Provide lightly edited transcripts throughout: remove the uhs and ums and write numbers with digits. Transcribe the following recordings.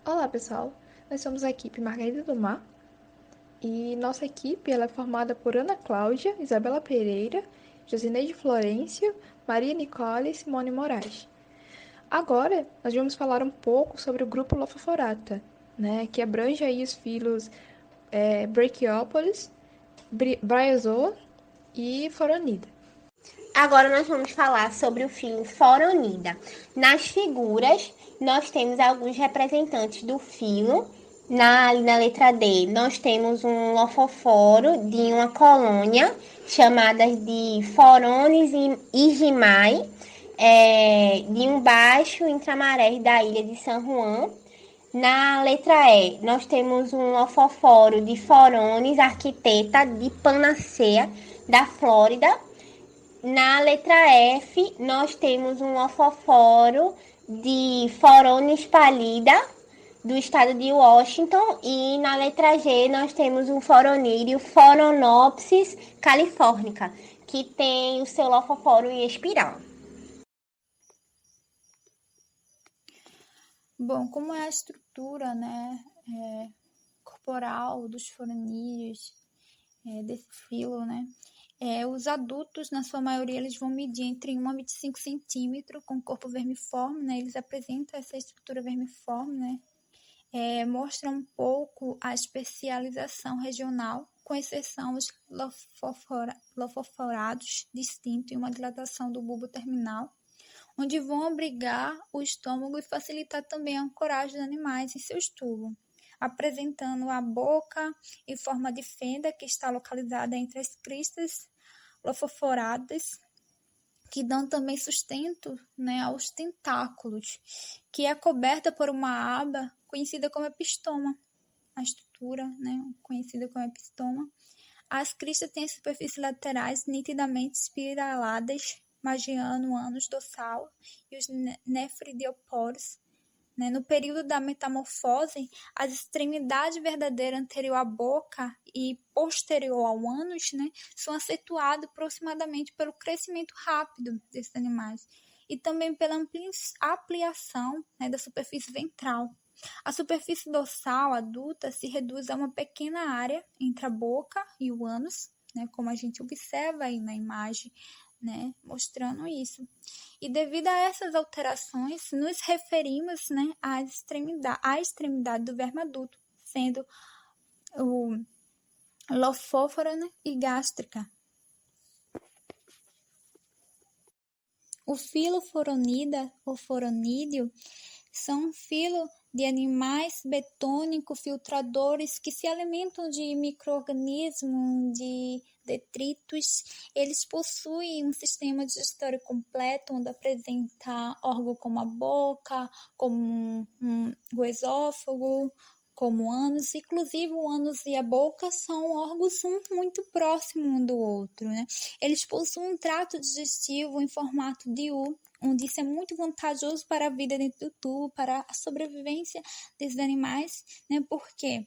Olá pessoal, nós somos a equipe Margarida do Mar e nossa equipe ela é formada por Ana Cláudia, Isabela Pereira, Josineide Florencio, Maria Nicole e Simone Moraes. Agora nós vamos falar um pouco sobre o grupo Lophophorata, que abrange aí os filos Brachiopolis, Bryozoa e Foronida. Agora nós vamos falar sobre o filo Foronida. Nas figuras, nós temos alguns representantes do filo. Na letra D, nós temos um lofoforo de uma colônia chamada de Forones e Igimai, de um baixo intramarés da ilha de San Juan. Na letra E, nós temos um lofoforo de Forones, arquiteta de Panacea, da Flórida. Na letra F, nós temos um ofoforo de Forones pálida, do estado de Washington. E na letra G, nós temos um foronídeo Phoromopsis californica, que tem o seu lofoforo em espiral. Bom, como é a estrutura, corporal dos foronídeos, desse filo, os adultos, na sua maioria, eles vão medir entre 1 a 25 centímetros, com corpo vermiforme, eles apresentam essa estrutura vermiforme, mostra um pouco a especialização regional, com exceção dos lofoforados distintos e uma dilatação do bulbo terminal, onde vão abrigar o estômago e facilitar também a ancoragem dos animais em seus tubos, apresentando a boca em forma de fenda que está localizada entre as cristas lofoforadas, que dão também sustento aos tentáculos, que é coberta por uma aba conhecida como epistoma, a estrutura conhecida como epistoma. As cristas têm as superfícies laterais nitidamente espiraladas, margeando o ânus dorsal e os nefridioporos. No período da metamorfose, as extremidades verdadeiras anterior à boca e posterior ao ânus são acentuadas aproximadamente pelo crescimento rápido desses animais e também pela ampliação da superfície ventral. A superfície dorsal adulta se reduz a uma pequena área entre a boca e o ânus, como a gente observa aí na imagem, mostrando isso. E devido a essas alterações, nos referimos à extremidade do verme adulto, sendo o lofófora e gástrica. O filo Foronida ou foronídeo são um filo de animais betônicos filtradores que se alimentam de micro-organismos, de detritos. Eles possuem um sistema digestório completo, onde apresenta órgãos como a boca, como o esôfago, como o ânus. Inclusive, o ânus e a boca são órgãos muito próximos um do outro. Eles possuem um trato digestivo em formato de U, onde isso é muito vantajoso para a vida dentro do tubo, para a sobrevivência desses animais, porque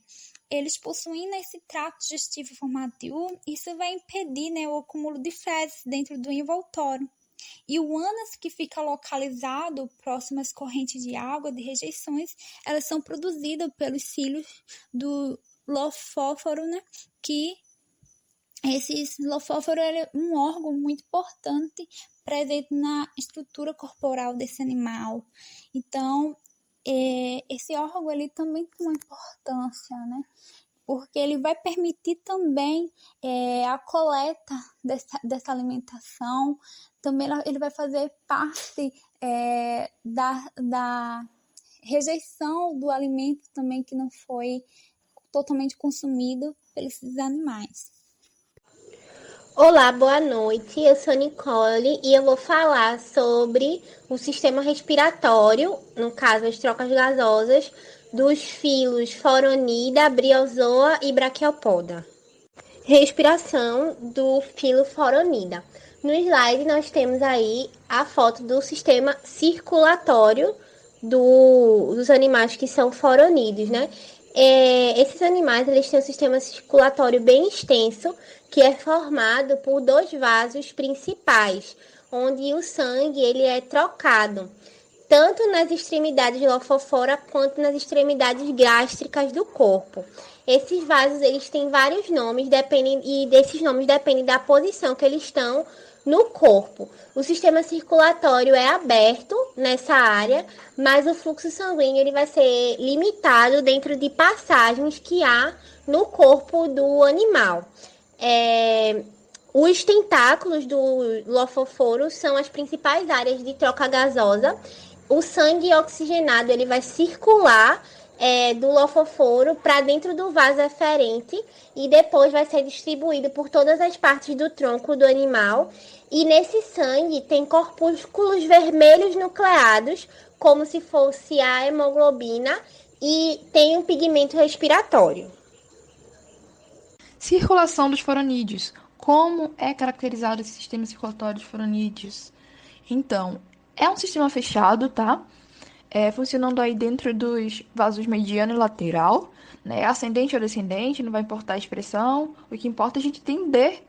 eles possuindo esse trato digestivo em formato de U, isso vai impedir o acúmulo de fezes dentro do envoltório. E o ânus, que fica localizado próximo às correntes de água de rejeições, elas são produzidas pelos cílios do lofóforo, que esse lofóforo é um órgão muito importante presente na estrutura corporal desse animal. Então, esse órgão ele também tem uma importância, porque ele vai permitir também a coleta dessa alimentação. Também ele vai fazer parte da rejeição do alimento também que não foi totalmente consumido pelos animais. Olá, boa noite. Eu sou Nicole e eu vou falar sobre o sistema respiratório, no caso as trocas gasosas, dos filos Foronida, Bryozoa e Brachiopoda. Respiração do filo Foronida. No slide nós temos aí a foto do sistema circulatório dos animais que são foronídeos, Esses animais eles têm um sistema circulatório bem extenso, que é formado por 2 vasos principais, onde o sangue ele é trocado. tanto nas extremidades lofofora quanto nas extremidades gástricas do corpo. Esses vasos, eles têm vários nomes, e desses nomes dependem da posição que eles estão no corpo. O sistema circulatório é aberto nessa área, mas o fluxo sanguíneo ele vai ser limitado dentro de passagens que há no corpo do animal. Os tentáculos do lofoforo são as principais áreas de troca gasosa. O sangue oxigenado ele vai circular do lofoforo para dentro do vaso eferente e depois vai ser distribuído por todas as partes do tronco do animal. E nesse sangue tem corpúsculos vermelhos nucleados, como se fosse a hemoglobina, e tem um pigmento respiratório. Circulação dos foronídeos. Como é caracterizado esse sistema circulatório dos foronídeos? Então, é um sistema fechado, tá? Funcionando aí dentro dos vasos mediano e lateral, né? Ascendente ou descendente, não vai importar a expressão. O que importa é a gente entender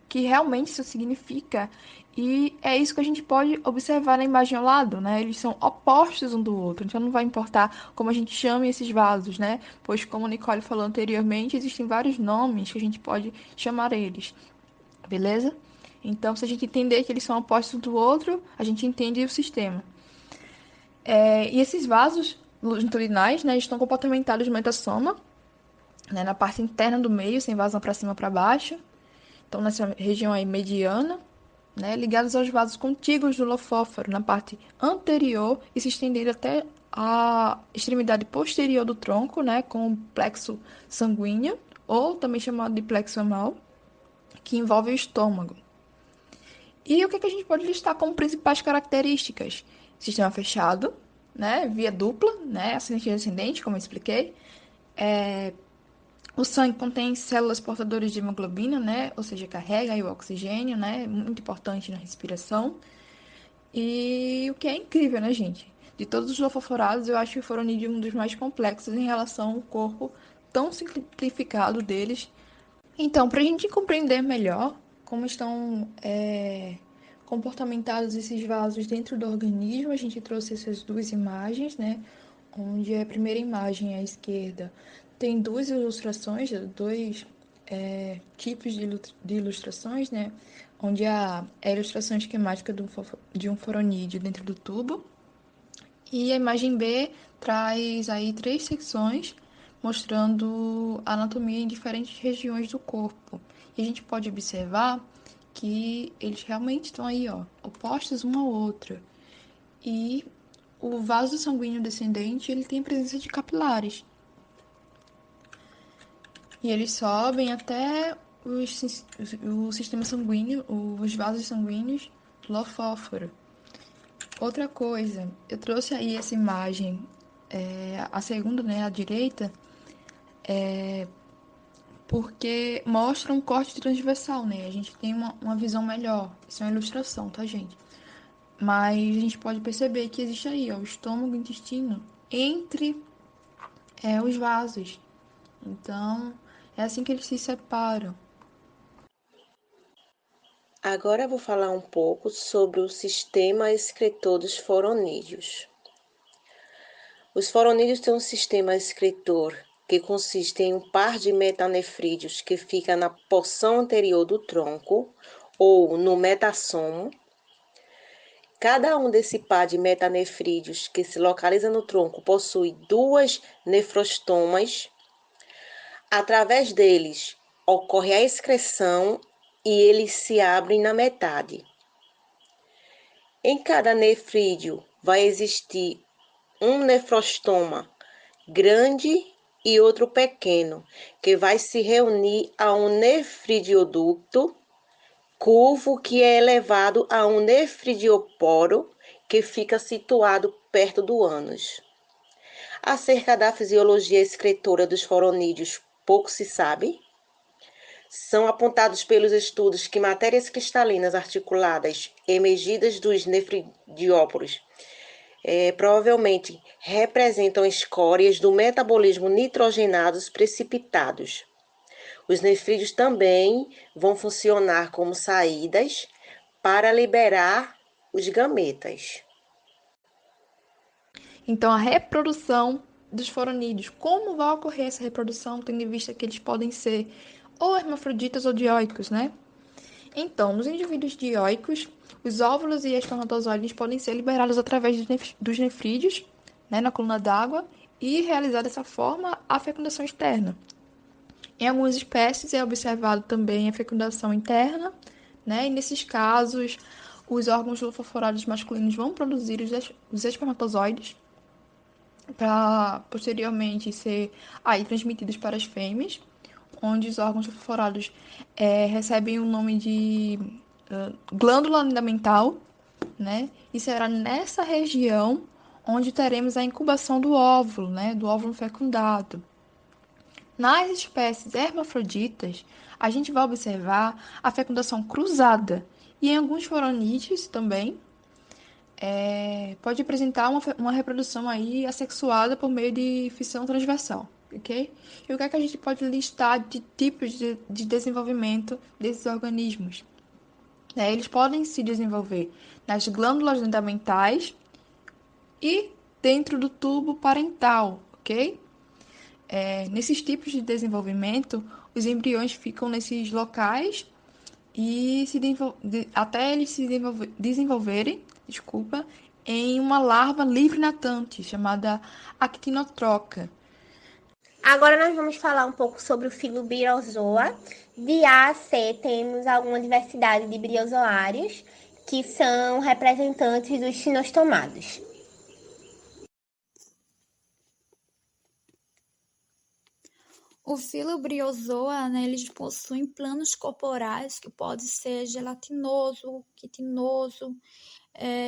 que realmente isso significa. E é isso que a gente pode observar na imagem ao lado, né? Eles são opostos um do outro, então não vai importar como a gente chama esses vasos, né? Pois, como a Nicole falou anteriormente, existem vários nomes que a gente pode chamar eles, beleza? Então, se a gente entender que eles são opostos um do outro, a gente entende o sistema. E esses vasos longitudinais, né, estão compartimentados de metassoma, né, na parte interna do meio, sem vazão para cima ou para baixo. Então, nessa região aí mediana, né, ligados aos vasos contíguos do lofóforo, na parte anterior e se estendendo até a extremidade posterior do tronco, né, com o plexo sanguíneo, ou também chamado de plexo anal, que envolve o estômago. E o que a gente pode listar como principais características? Sistema fechado, né, via dupla, né, ascendente e descendente, como eu expliquei. O sangue contém células portadoras de hemoglobina, né? Ou seja, carrega aí o oxigênio, né? Muito importante na respiração. E o que é incrível, né, gente? De todos os lofoforados, eu acho que o foronídeo é um dos mais complexos em relação ao corpo tão simplificado deles. Então, para a gente compreender melhor como estão comportamentados esses vasos dentro do organismo, a gente trouxe essas duas imagens, né? Onde a primeira imagem à esquerda tem duas ilustrações, dois tipos de ilustrações, né? Onde a ilustração esquemática de um foronídeo dentro do tubo. E a imagem B traz aí três secções mostrando a anatomia em diferentes regiões do corpo. E a gente pode observar que eles realmente estão aí, ó, opostos um ao outro. E o vaso sanguíneo descendente, ele tem a presença de capilares. E eles sobem até o sistema sanguíneo, os vasos sanguíneos do lofóforo. Outra coisa, eu trouxe aí essa imagem, a segunda, né, à direita, porque mostra um corte transversal, né? A gente tem uma visão melhor. Isso é uma ilustração, tá, gente? Mas a gente pode perceber que existe aí, ó, o estômago e o intestino entre os vasos. Então, é assim que eles se separam. Agora eu vou falar um pouco sobre o sistema excretor dos foronídeos. Os foronídeos têm um sistema excretor que consiste em um par de metanefrídeos que fica na porção anterior do tronco ou no metassomo. Cada um desse par de metanefrídeos que se localiza no tronco possui duas nefrostomas. Através deles ocorre a excreção e eles se abrem na metade. Em cada nefrídeo vai existir um nefrostoma grande e outro pequeno, que vai se reunir a um nefridioducto curvo que é elevado a um nefridioporo que fica situado perto do ânus. Acerca da fisiologia excretora dos foronídeos, pouco se sabe. São apontados pelos estudos que matérias cristalinas articuladas emergidas dos nefridióporos provavelmente representam escórias do metabolismo nitrogenados precipitados. Os nefrídeos também vão funcionar como saídas para liberar os gametas. Então, a reprodução dos foronídeos. Como vai ocorrer essa reprodução, tendo em vista que eles podem ser ou hermafroditas ou dioicos, né? Então, nos indivíduos dioicos, os óvulos e espermatozoides podem ser liberados através dos nefrídeos, né, na coluna d'água, e realizar dessa forma a fecundação externa. Em algumas espécies é observado também a fecundação interna, né? E nesses casos, os órgãos lofoforados masculinos vão produzir os espermatozoides para posteriormente ser aí transmitidos para as fêmeas, onde os órgãos lofoforados recebem o nome de glândula fundamental, né? E será nessa região onde teremos a incubação do óvulo, né? Do óvulo fecundado. Nas espécies hermafroditas, a gente vai observar a fecundação cruzada e em alguns foronídeos também pode apresentar uma reprodução aí assexuada por meio de fissão transversal, ok? E o que é que a gente pode listar de tipos de desenvolvimento desses organismos? Eles podem se desenvolver nas glândulas fundamentais e dentro do tubo parental, ok? Nesses tipos de desenvolvimento, os embriões ficam nesses locais e até eles se desenvolverem, em uma larva livre natante, chamada actinotroca. Agora nós vamos falar um pouco sobre o filo Briozoa. De A a C temos alguma diversidade de briozoários, que são representantes dos cinostomados. O filo Briozoa, né, eles possuem planos corporais que pode ser gelatinoso, quitinoso,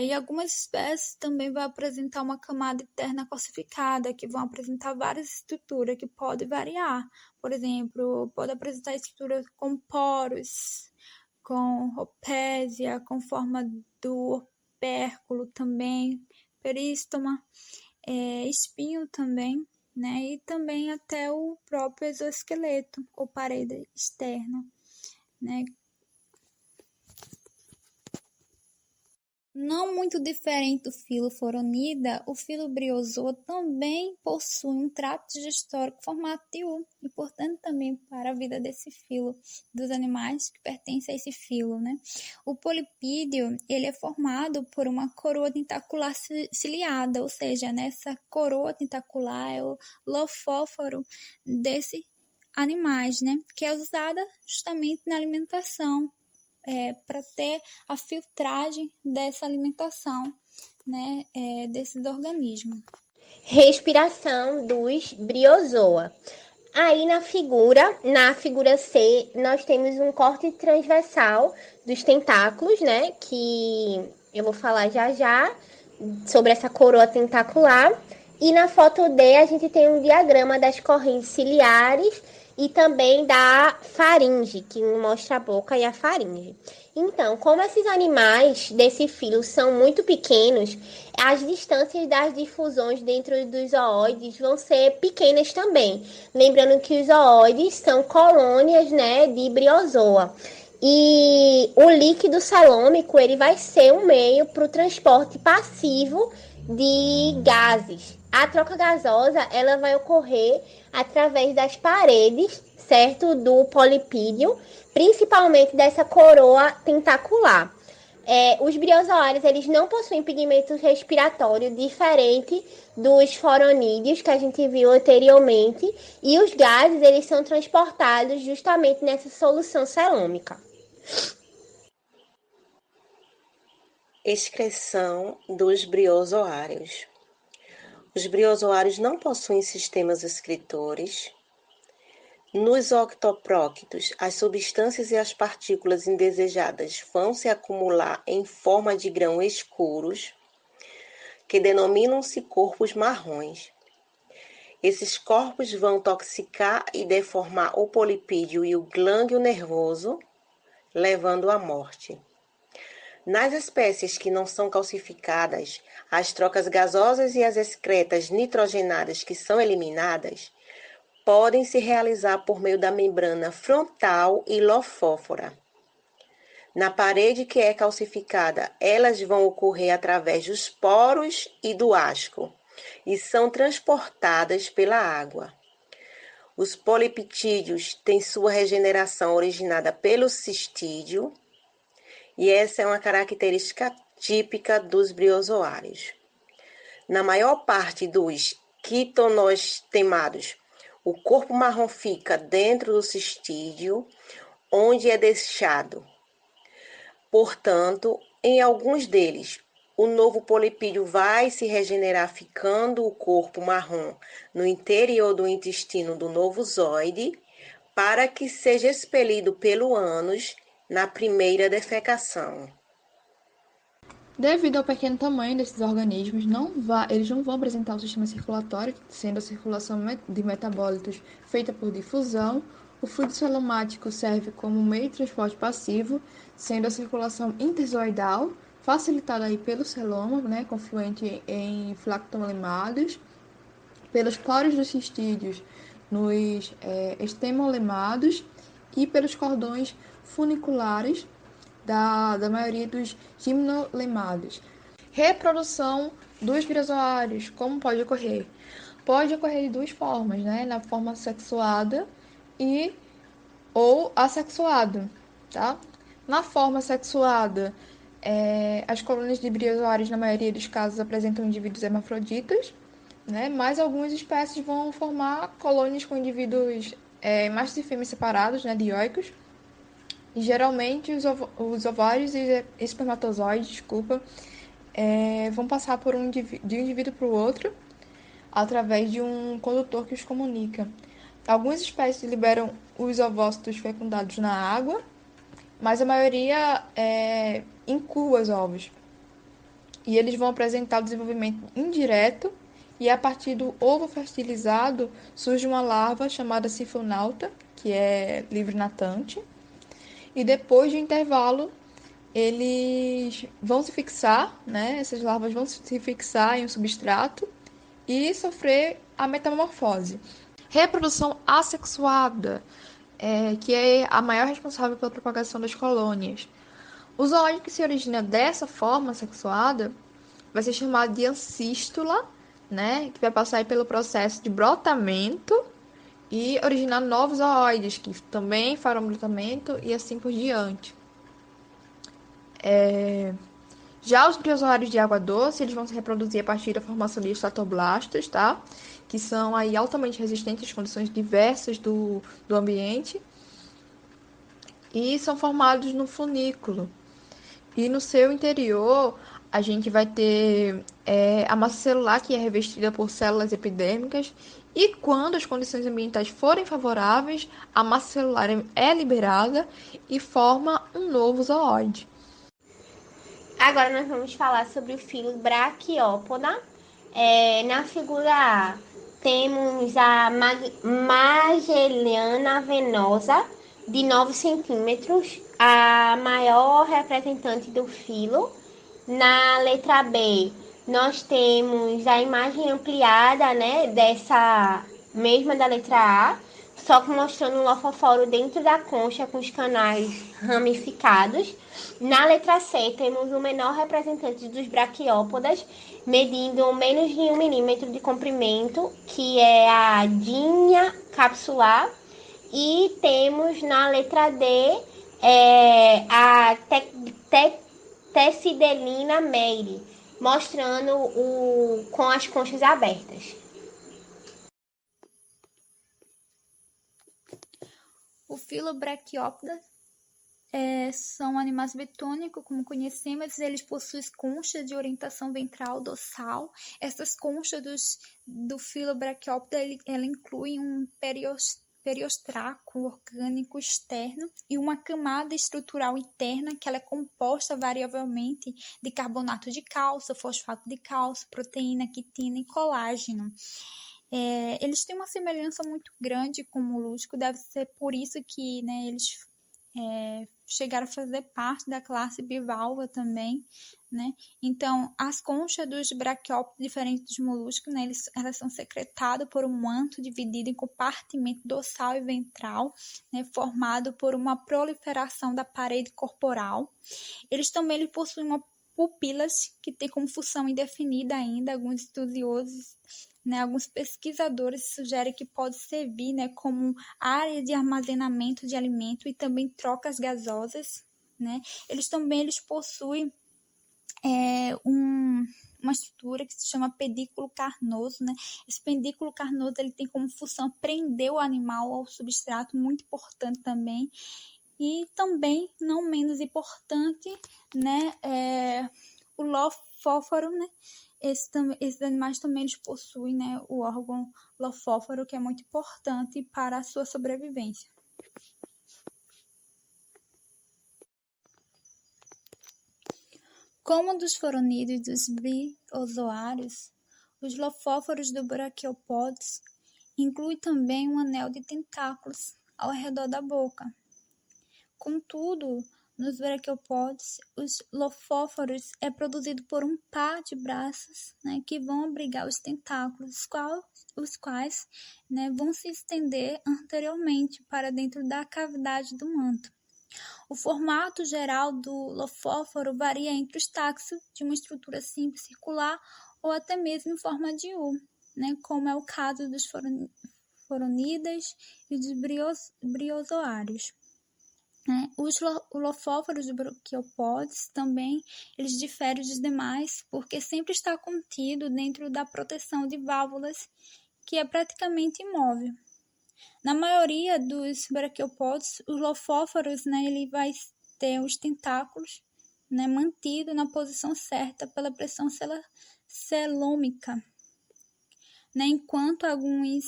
e algumas espécies também vão apresentar uma camada interna calcificada, que vão apresentar várias estruturas que podem variar. Por exemplo, pode apresentar estrutura com poros, com ropésia, com forma do opérculo também, perístoma, espinho também, né? E também até o próprio exoesqueleto ou parede externa, né? Não muito diferente do filo Foronida, o filo Briozoa também possui um trato digestório formado de U, importante também para a vida desse filo, dos animais que pertencem a esse filo, né? O polipídio, ele é formado por uma coroa tentacular ciliada, ou seja, nessa coroa tentacular é o lofóforo desses animais, né? Que é usada justamente na alimentação, para ter a filtragem dessa alimentação, né, desses organismos. Respiração dos briozoa. Aí na figura C, nós temos um corte transversal dos tentáculos, né, que eu vou falar já já sobre essa coroa tentacular. E na foto D, a gente tem um diagrama das correntes ciliares e também da faringe, que mostra a boca e a faringe. Então, como esses animais desse filo são muito pequenos, as distâncias das difusões dentro dos zooides vão ser pequenas também. Lembrando que os zooides são colônias, né, de briozoa. E o líquido celômico ele vai ser um meio para o transporte passivo de gases. A troca gasosa ela vai ocorrer através das paredes, certo, do polipídio, principalmente dessa coroa tentacular. Os briozoários eles não possuem pigmento respiratório diferente dos foronídeos que a gente viu anteriormente e os gases eles são transportados justamente nessa solução celômica. Excreção dos briozoários. Os briozoários não possuem sistemas excretores. Nos octopróquitos, as substâncias e as partículas indesejadas vão se acumular em forma de grãos escuros, que denominam-se corpos marrons. Esses corpos vão toxicar e deformar o polipídio e o glândulo nervoso, levando à morte. Nas espécies que não são calcificadas, as trocas gasosas e as excretas nitrogenadas que são eliminadas podem se realizar por meio da membrana frontal e lofófora. Na parede que é calcificada, elas vão ocorrer através dos poros e do asco, e são transportadas pela água. Os polipeptídeos têm sua regeneração originada pelo cistídeo, e essa é uma característica típica dos briozoários. Na maior parte dos quitonostemados, o corpo marrom fica dentro do cistídeo, onde é deixado. Portanto, em alguns deles, o novo polipídio vai se regenerar ficando o corpo marrom no interior do intestino do novo zoide, para que seja expelido pelo ânus na primeira defecação. Devido ao pequeno tamanho desses organismos, eles não vão apresentar o sistema circulatório, sendo a circulação de metabólitos feita por difusão. O fluido celomático serve como meio de transporte passivo, sendo a circulação interzoidal, facilitada aí pelo celoma, né, confluente em flactolemados, pelos poros dos cistídeos nos estemolemados e pelos cordões funiculares da maioria dos gimnolemados. Reprodução dos briozoários, como pode ocorrer? Pode ocorrer de duas formas, né? Na forma sexuada ou assexuada, tá? Na forma sexuada, as colônias de briozoários, na maioria dos casos, apresentam indivíduos hermafroditas, né? Mas algumas espécies vão formar colônias com indivíduos machos e fêmeas separados, né? Dioicos. E geralmente os ovários e espermatozoides, vão passar de um indivíduo para o outro através de um condutor que os comunica. Algumas espécies liberam os ovócitos fecundados na água, mas a maioria incua os ovos. E eles vão apresentar o desenvolvimento indireto, e a partir do ovo fertilizado surge uma larva chamada sifonauta, que é livre natante. E depois de um intervalo, eles vão se fixar, né? Essas larvas vão se fixar em um substrato e sofrer a metamorfose. Reprodução assexuada, que é a maior responsável pela propagação das colônias. O zoóide que se origina dessa forma sexuada vai ser chamado de ancístula, né? Que vai passar pelo processo de brotamento e originar novos zoóides, que também farão brotamento e assim por diante. Já os briozoários de água doce, eles vão se reproduzir a partir da formação de estatoblastos, tá? Que são aí altamente resistentes às condições diversas do ambiente e são formados no funículo. E no seu interior, a gente vai ter a massa celular, que é revestida por células epidérmicas, e quando as condições ambientais forem favoráveis, a massa celular é liberada e forma um novo zoóide. Agora nós vamos falar sobre o filo Brachiopoda. Na figura A, temos a Magellana venosa, de 9 centímetros, a maior representante do filo. Na letra B, nós temos a imagem ampliada, né, dessa mesma da letra A, só que mostrando um lofoforo dentro da concha com os canais ramificados. Na letra C, temos o menor representante dos braquiópodas, medindo menos de 1 milímetro de comprimento, que é a Dynia capsular. E temos na letra D a Tessidelina meiri, mostrando com as conchas abertas. O filo Brachiopoda são animais betônicos, como conhecemos. Eles possuem conchas de orientação ventral dorsal. Essas conchas do filo Brachiopoda ela incluem um periostraco orgânico externo e uma camada estrutural interna, que ela é composta variavelmente de carbonato de cálcio, fosfato de cálcio, proteína, quitina e colágeno. Eles têm uma semelhança muito grande com o molusco, deve ser por isso que, né, eles chegaram a fazer parte da classe bivalva também, né? Então, as conchas dos braquiópodes, diferentes dos moluscos, né, elas são secretadas por um manto dividido em compartimento dorsal e ventral, né, formado por uma proliferação da parede corporal. Eles possuem uma pupilas, que tem como função indefinida ainda. Alguns estudiosos, né, alguns pesquisadores sugerem que pode servir, né, como área de armazenamento de alimento e também trocas gasosas, né. Eles possuem uma estrutura que se chama pedículo carnoso, né? Esse pedículo carnoso ele tem como função prender o animal ao substrato, muito importante também. E também, não menos importante, né, o lofóforo, né? Esses animais também eles possuem, né, o órgão lofóforo, que é muito importante para a sua sobrevivência. Como dos foronídeos e dos briozoários, os lofóforos do braquiopódeos incluem também um anel de tentáculos ao redor da boca. Contudo, nos braquiopódeos, os lofóforos é produzido por um par de braços, né, que vão abrigar os tentáculos, os quais, né, vão se estender anteriormente para dentro da cavidade do manto. O formato geral do lofóforo varia entre os taxos, de uma estrutura simples circular ou até mesmo em forma de U, né, como é o caso dos foronídeos e dos briozoários. Os lofóforos do braquiopódeos também eles diferem dos demais porque sempre está contido dentro da proteção de válvulas, que é praticamente imóvel. Na maioria dos braquiopódeos, os lofóforos, né, ele vai ter os tentáculos, né, mantido na posição certa pela pressão celômica, né, enquanto alguns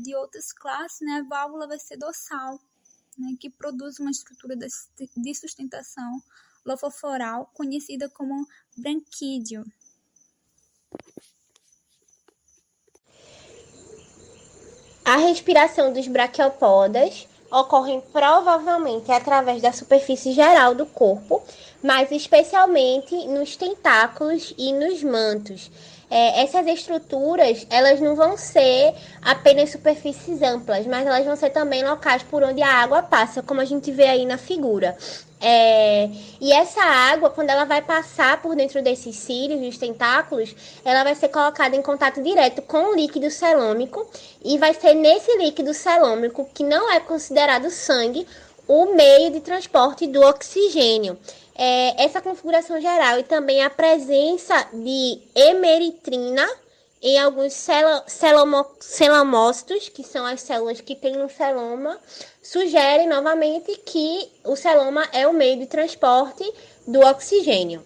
de outras classes, né, a válvula vai ser dorsal, né, que produz uma estrutura de sustentação lofoforal conhecida como branquídeo. A respiração dos braquiopódas ocorre provavelmente através da superfície geral do corpo, mas especialmente nos tentáculos e nos mantos. Essas estruturas, elas não vão ser apenas superfícies amplas, mas elas vão ser também locais por onde a água passa, como a gente vê aí na figura. E essa água, quando ela vai passar por dentro desses cílios, dos tentáculos, ela vai ser colocada em contato direto com o líquido celômico e vai ser nesse líquido celômico, que não é considerado sangue, o meio de transporte do oxigênio. Essa configuração geral e também a presença de hemeritrina em alguns celomócitos, que são as células que têm no celoma, sugere novamente que o celoma é o meio de transporte do oxigênio.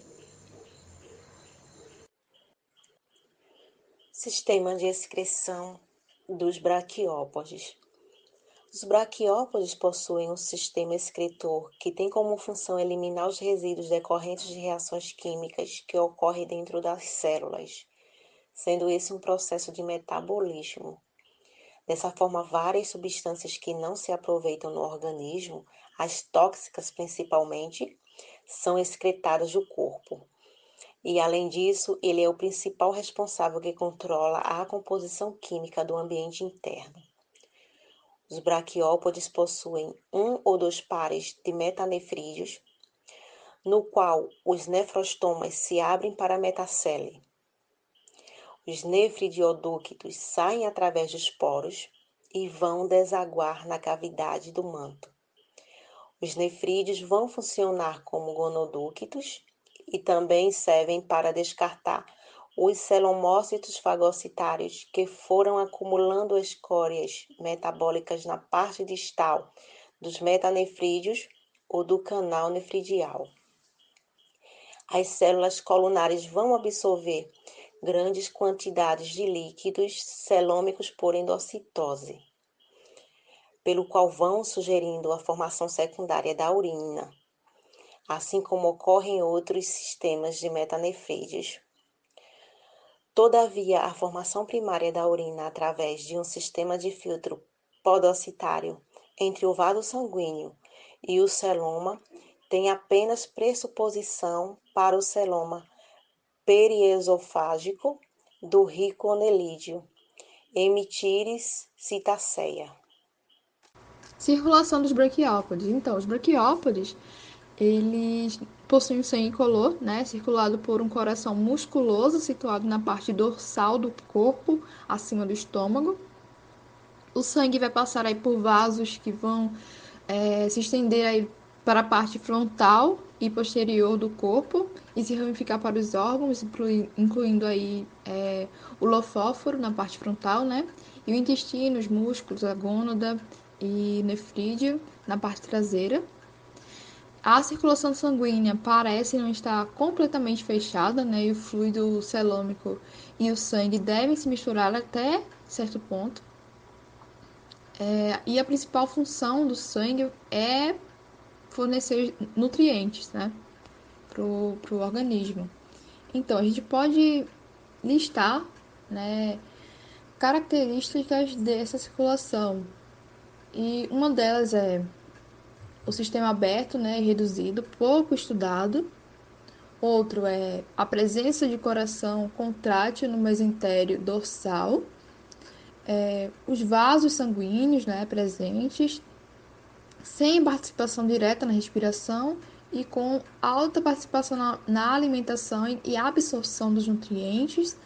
Sistema de excreção dos braquiópodes. Os braquiópodes possuem um sistema excretor que tem como função eliminar os resíduos decorrentes de reações químicas que ocorrem dentro das células, sendo esse um processo de metabolismo. Dessa forma, várias substâncias que não se aproveitam no organismo, as tóxicas principalmente, são excretadas do corpo. E, além disso, ele é o principal responsável que controla a composição química do ambiente interno. Os braquiópodes possuem um ou dois pares de metanefrídeos, no qual os nefrostomas se abrem para a metacele. Os nefridioductos saem através dos poros e vão desaguar na cavidade do manto. Os nefrídeos vão funcionar como gonoductos e também servem para descartar os celomócitos fagocitários que foram acumulando escórias metabólicas na parte distal dos metanefrídeos ou do canal nefridial. As células colunares vão absorver grandes quantidades de líquidos celômicos por endocitose, pelo qual vão sugerindo a formação secundária da urina, assim como ocorre em outros sistemas de metanefrídeos. Todavia, a formação primária da urina através de um sistema de filtro podocitário entre o vaso sanguíneo e o celoma tem apenas pressuposição para o celoma periesofágico do rico onelídeo, Hemitiris citacea. Circulação dos braquiópodes. Então, os braquiópodes, Eles possuem um sangue incolor, né, circulado por um coração musculoso situado na parte dorsal do corpo, acima do estômago. O sangue vai passar aí por vasos que vão se estender aí para a parte frontal e posterior do corpo e se ramificar para os órgãos, incluindo aí o lofóforo na parte frontal, né? E o intestino, os músculos, a gônada e nefrídeo na parte traseira. A circulação sanguínea parece não estar completamente fechada, né? E o fluido celômico e o sangue devem se misturar até certo ponto. E a principal função do sangue é fornecer nutrientes, né, pro organismo. Então, a gente pode listar, né, características dessa circulação. E uma delas é o sistema aberto, né, e reduzido, pouco estudado. Outro é a presença de coração contrátil no mesentério dorsal. Os vasos sanguíneos, né, presentes, sem participação direta na respiração e com alta participação na alimentação e absorção dos nutrientes.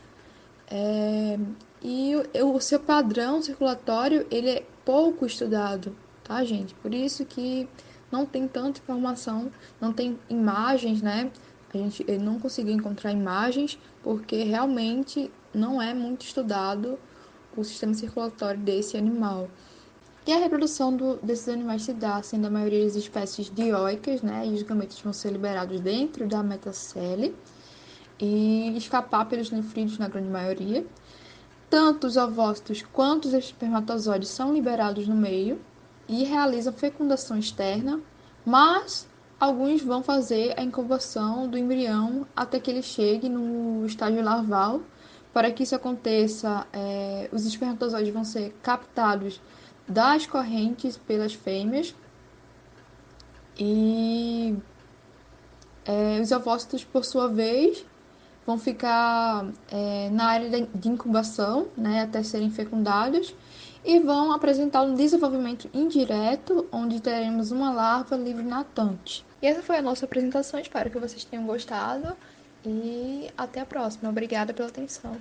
E o seu padrão circulatório ele é pouco estudado, tá, gente? Por isso que não tem tanta informação, não tem imagens, né? Ele não conseguiu encontrar imagens porque realmente não é muito estudado o sistema circulatório desse animal. E a reprodução desses animais se dá, sendo a maioria das espécies dioicas, né? E os gametos vão ser liberados dentro da metacele e escapar pelos nefrídeos na grande maioria. Tanto os ovócitos quanto os espermatozoides são liberados no meio e realizam fecundação externa, mas alguns vão fazer a incubação do embrião até que ele chegue no estágio larval. Para que isso aconteça, os espermatozoides vão ser captados das correntes pelas fêmeas e os ovócitos, por sua vez, vão ficar na área de incubação, né, até serem fecundados, e vão apresentar um desenvolvimento indireto, onde teremos uma larva livre natante. E essa foi a nossa apresentação, espero que vocês tenham gostado, e até a próxima. Obrigada pela atenção.